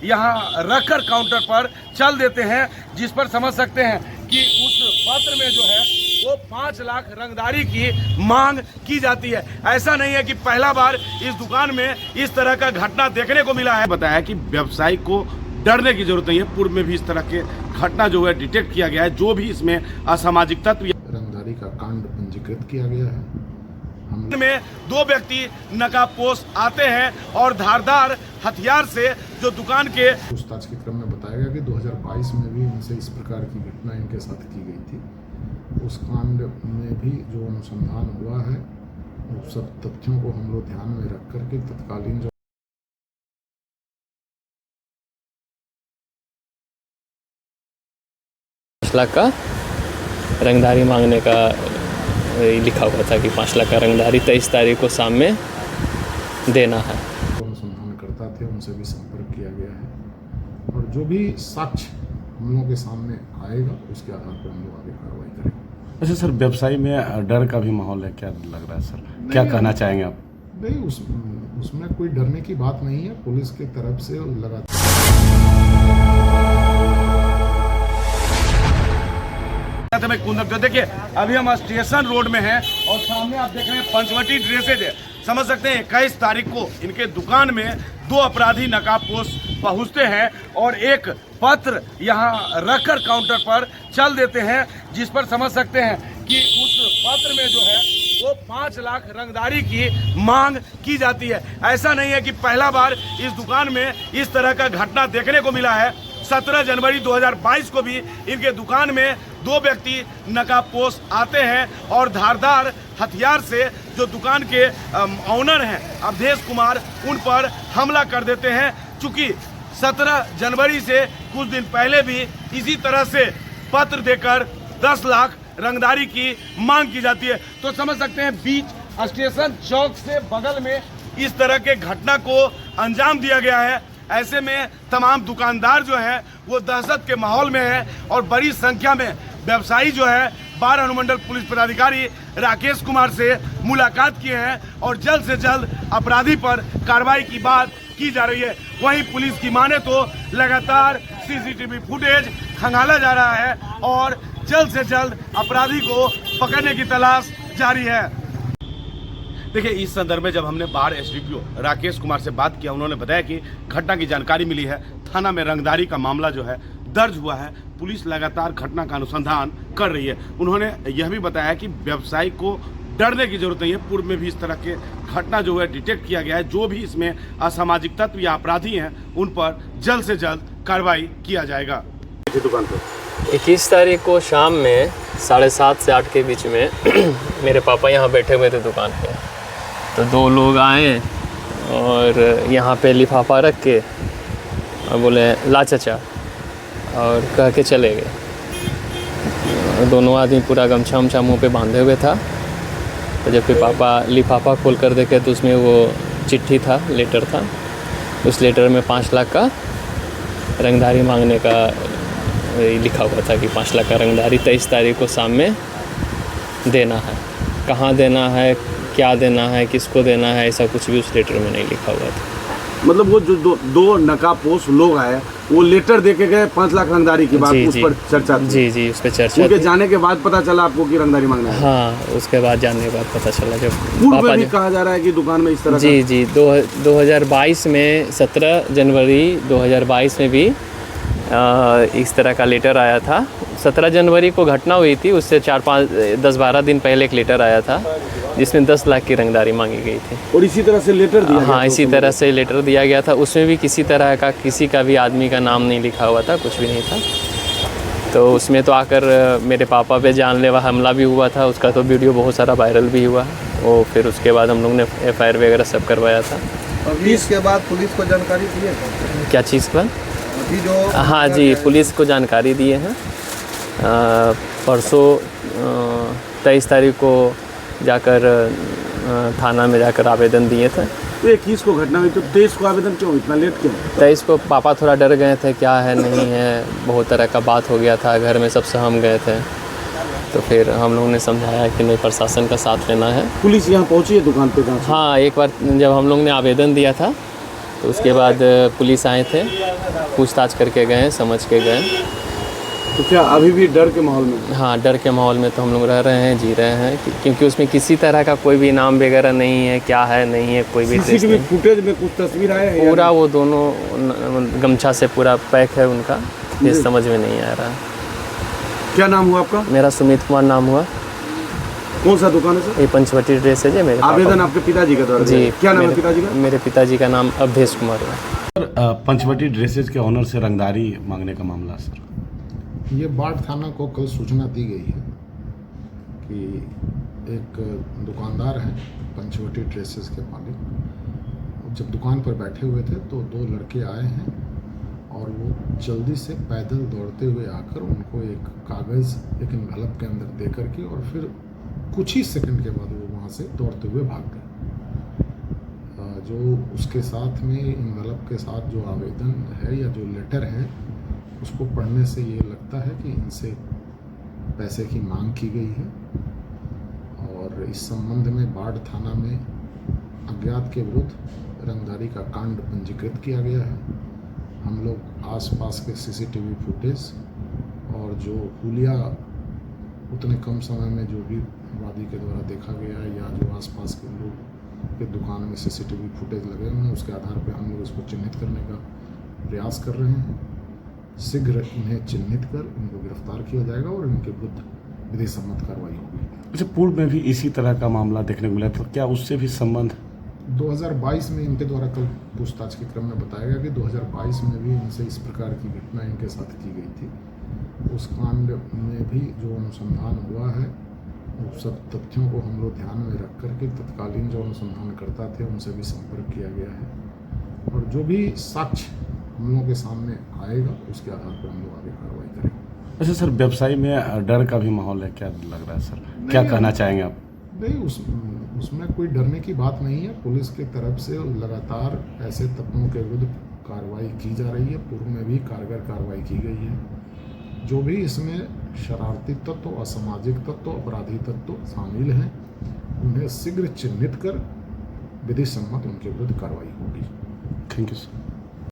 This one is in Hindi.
यहाँ रखकर काउंटर पर चल देते हैं, जिस पर समझ सकते हैं कि उस पत्र में जो है वो 5 लाख रंगदारी की मांग की जाती है। ऐसा नहीं है कि पहला बार इस दुकान में इस तरह का घटना देखने को मिला है। बताया कि व्यवसायी को डरने की जरूरत नहीं है। पूर्व में भी इस तरह के घटना जो है डिटेक्ट किया गया है। जो भी इसमें असामाजिक तत्व रंगदारी का कांड पंजीकृत किया गया है। में 2 व्यक्ति नकाबपोश आते हैं और धारदार हथियार से जो दुकान के पूछताछ के क्रम में बताया गया कि 2022 में भी इनसे इस प्रकार की घटना इनके साथ की गई थी। उस कांड में भी जो अनुसंधान हुआ है उस सब तथ्यों को हम लोग ध्यान में रख करके तत्कालीन जो 5 लाख का रंगदारी मांगने का लिखा हुआ था कि 5 लाख का रंगदारी 23 तारीख को शाम में देना है। अनुसंधानकर्ता थे, उनसे भी संपर्क किया गया है और जो भी साक्ष्य हम लोगों के सामने आएगा उसके आधार पर हम लोग आगे कार्रवाई करेंगे। अच्छा सर, व्यवसायी में डर का भी माहौल है, क्या लग रहा है सर? क्या कहना चाहेंगे आप? नहीं, उसमें कोई डरने की बात नहीं है। पुलिस की तरफ से लगातार देखिए अभी हम स्टेशन रोड में हैं और सामने आप देख रहे हैं पंचवटी ड्रेसेज है। समझ सकते हैं 21 तारीख को इनके दुकान में 2 अपराधी नकाबपोश पहुंचते हैं और एक पत्र यहां रखकर काउंटर पर चल देते हैं, जिस पर समझ सकते हैं कि उस पत्र में जो है वो 5 लाख रंगदारी की मांग की जाती है। ऐसा नहीं है कि पहला बार इस दुकान में इस तरह का घटना देखने को मिला है। 17 जनवरी 2022 को भी इनके दुकान में 2 व्यक्ति नकाबपोश आते हैं और धारदार हथियार से जो दुकान के ऑनर हैं अवधेश कुमार, उन पर हमला कर देते हैं। चूंकि 17 जनवरी से कुछ दिन पहले भी इसी तरह से पत्र देकर 10 लाख रंगदारी की मांग की जाती है। तो समझ सकते हैं बीच स्टेशन चौक से बगल में इस तरह के घटना को अंजाम दिया गया है। ऐसे में तमाम दुकानदार जो है वो दहशत के माहौल में है और बड़ी संख्या में व्यवसायी जो है 12 अनुमंडल पुलिस पदाधिकारी राकेश कुमार से मुलाकात किए हैं और जल्द से जल्द अपराधी पर कार्रवाई की बात की जा रही है। वहीं पुलिस की माने तो लगातार सीसीटीवी फुटेज खंगाला जा रहा है और जल्द से जल्द अपराधी को पकड़ने की तलाश जारी है। देखिए इस संदर्भ में जब हमने बाढ़ एसडीपीओ राकेश कुमार से बात किया, उन्होंने बताया कि घटना की जानकारी मिली है, थाना में रंगदारी का मामला जो है दर्ज हुआ है, पुलिस लगातार घटना का अनुसंधान कर रही है। उन्होंने यह भी बताया कि व्यवसायी को डरने की जरूरत नहीं है। पूर्व में भी इस तरह के घटना जो है डिटेक्ट किया गया है। जो भी इसमें असामाजिक तत्व या अपराधी हैं उन पर जल्द से जल्द कार्रवाई किया जाएगा। दुकान पर 21 तारीख को शाम में 7:30 से 8 के बीच में मेरे पापा यहाँ बैठे हुए थे दुकान पे। तो 2 लोग आए और यहाँ पे लिफाफा रख के और बोले ला चाचा, और कह के चले गए। दोनों आदमी पूरा गमछा उमछा मुँह पे बांधे हुए था। तो जब फिर पापा लिफाफा खोल कर देखे तो उसमें वो चिट्ठी था, लेटर था। उस लेटर में 5 लाख का रंगदारी मांगने का लिखा हुआ था कि 5 लाख का रंगदारी 23 तारीख को शाम में देना है। कहाँ देना है, क्या देना है, किसको देना है, ऐसा कुछ भी उस लेटर में नहीं लिखा हुआ था। मतलब वो जो 2 नकाबपोश लोग आए वो लेटर देके गए 5 लाख रंगदारी की बात उस पर चर्चा थी। जी उस पर चर्चा उनके जाने के बाद पता चला आपको कि रंगदारी मांगना है? हाँ, उसके बाद जाने के बाद पता चला। जब पूर्व में भी कहा जा रहा है कि दुकान में इस तरह जी 2022 में 17 जनवरी 2022 में भी इस तरह का लेटर आया था। 17 जनवरी को घटना हुई थी, उससे 10-12 दिन पहले एक लेटर आया था जिसमें 10 लाख की रंगदारी मांगी गई थी। और इसी तरह से लेटर दिया हाँ, इसी तरह से लेटर दिया गया था। उसमें भी किसी तरह का किसी का भी आदमी का नाम नहीं लिखा हुआ था, कुछ भी नहीं था। तो उसमें तो आकर मेरे पापा पे जानलेवा हमला भी हुआ था। उसका तो वीडियो बहुत सारा वायरल भी हुआ। वो फिर उसके बाद हम लोग ने FIR वगैरह सब करवाया था। अभी इसके बाद पुलिस को जानकारी दी है? क्या चीज़ पर? अभी जो हाँ जी, पुलिस को जानकारी दिए हैं। परसों 23 तारीख को जाकर थाना में जाकर आवेदन दिए थे। तो 21 को घटना हुई तो 23 को आवेदन क्यों, इतना लेट क्यों? 23 को पापा थोड़ा डर गए थे, क्या है नहीं है, बहुत तरह का बात हो गया था, घर में सब सहम गए थे। तो फिर हम लोगों ने समझाया कि नहीं, प्रशासन का साथ लेना है। पुलिस यहाँ पहुँची है दुकान पे? हाँ, एक बार जब हम लोग ने आवेदन दिया था तो उसके बाद पुलिस आए थे, पूछताछ करके गए, समझ के गए। तो क्या अभी भी डर के माहौल में? हाँ, डर के माहौल में तो हम लोग रह रहे हैं, जी रहे हैं, क्योंकि उसमें किसी तरह का कोई भी नाम वगैरह नहीं है, क्या है नहीं है, कोई भी ट्रेस सीसीटीवी नहीं। फुटेज में कुछ तस्वीर आया है? पूरा वो दोनों गमछा से पूरा पैक है उनका, ये समझ में नहीं आ रहा। क्या नाम हुआ आपका? मेरा सुमित कुमार नाम हुआ। कौन सा दुकान है सर? ये पंचवटी ड्रेस है जी मेरे आवेदन पापा। आपके पिताजी का द्वारा? जी। क्या नाम है मेरे- पिताजी का? मेरे पिताजी का नाम अवधेश कुमार है। सर, पंचवटी ड्रेसेज के ऑनर से रंगदारी मांगने का मामला सर। ये बाढ़ थाना को कल सूचना दी गई है कि एक दुकानदार हैं पंचवटी ड्रेसेस के मालिक, जब दुकान पर बैठे हुए थे तो दो लड़के आए हैं और वो जल्दी से पैदल दौड़ते हुए आकर उनको एक कागज़ एक एनवलप के अंदर दे करके और फिर कुछ ही सेकंड के बाद वो वहाँ से दौड़ते हुए भाग गए। जो उसके साथ में एनवलप के साथ जो आवेदन है या जो लेटर है उसको पढ़ने से ये लगता है कि इनसे पैसे की मांग की गई है और इस संबंध में बाढ़ थाना में अज्ञात के विरुद्ध रंगदारी का कांड पंजीकृत किया गया है। हम लोग आसपास के सीसीटीवी फुटेज और जो हुलिया उतने कम समय में जो भी वादी के द्वारा देखा गया है या जो आसपास के लोग के दुकान में सीसीटीवी फुटेज लगे हुए हैं उसके आधार पर हम लोग इसको चिन्हित करने का प्रयास कर रहे हैं। शीघ्र इन्हें चिन्हित कर इनको गिरफ्तार किया जाएगा और इनके विरुद्ध विधि सम्मत कार्रवाई होगी। अच्छा, पूर्व में भी इसी तरह का मामला देखने को मिला, तो क्या उससे भी संबंध? 2022 में इनके द्वारा कल पूछताछ के क्रम में बताया गया कि 2022 में भी इनसे इस प्रकार की घटना इनके साथ की गई थी। उस कांड में भी जो अनुसंधान हुआ है उस सब तथ्यों को हम लोग ध्यान में रख कर के तत्कालीन जो अनुसंधानकर्ता थे उनसे भी संपर्क किया गया है और जो भी साक्ष्य हम लोगों के सामने आएगा उसके आधार पर हम लोग आगे कार्रवाई करेंगे। अच्छा सर, व्यवसायी में डर का भी माहौल है, क्या लग रहा है सर? क्या कहना चाहेंगे आप? नहीं, उसमें कोई डरने की बात नहीं है। पुलिस की तरफ से लगातार ऐसे तत्वों के विरुद्ध कार्रवाई की जा रही है, पूर्व में भी कारगर कार्रवाई की गई है। जो भी इसमें शरारती तत्व, असामाजिक तत्व, अपराधी तत्व शामिल हैं उन्हें शीघ्र चिन्हित कर विधि सम्मत उनके विरुद्ध कार्रवाई होगी। Thank you sir.